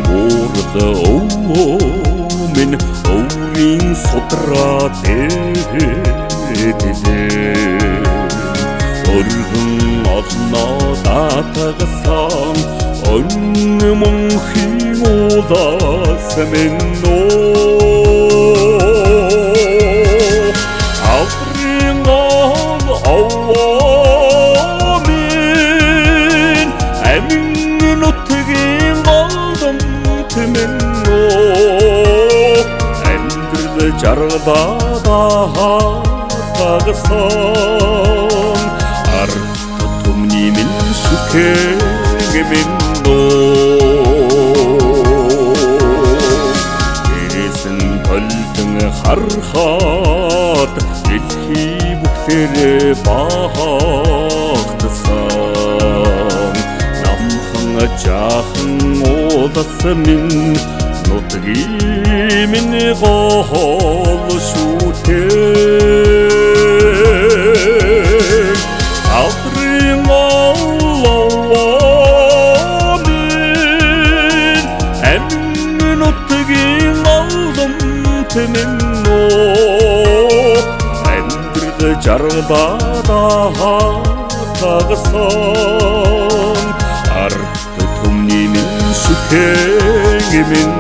burada men өөрийн содраа дэдээ өргөн олноо татгасан өнө мөнхийн удаас минь жаргадаа тагсан арт түмний минь шүкэг минь эрэсэн толдон харахад дэлхий бүхлээр багтсан намхан жаахан удас минь нутгийн минь гол шүтээ авдрын олоо минь амин нутгийн олдомт минь амьдрал жаргадаа тагсан арт түмний минь шүтээ минь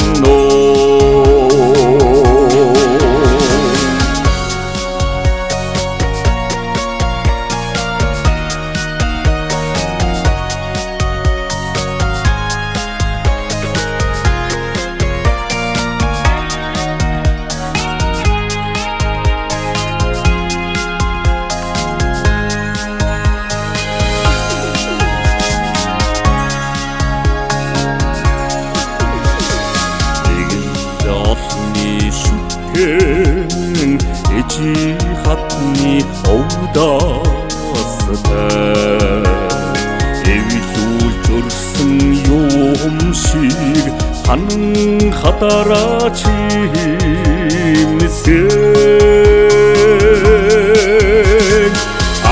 эжи хатны овдастай эвлүүлж өрсөн юм шиг ханан хатараа чимсэн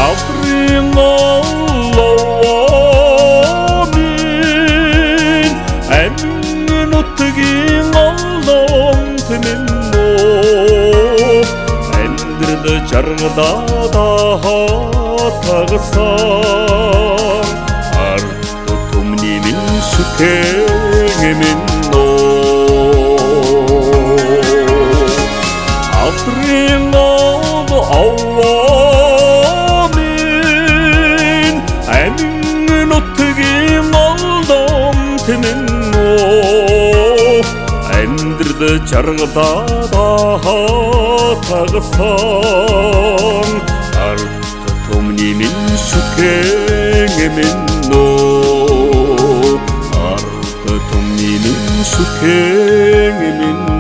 авдрын олоо минь амин нутгийн олонт минь жаргадаа тагсан арт түмний минь шүтээ минь авдрын олоо минь амин нутгийн олдомт минь амьдрал жаргадаа тагсан арт түмний минь шүтээ минь арт түмний минь шүтээ минь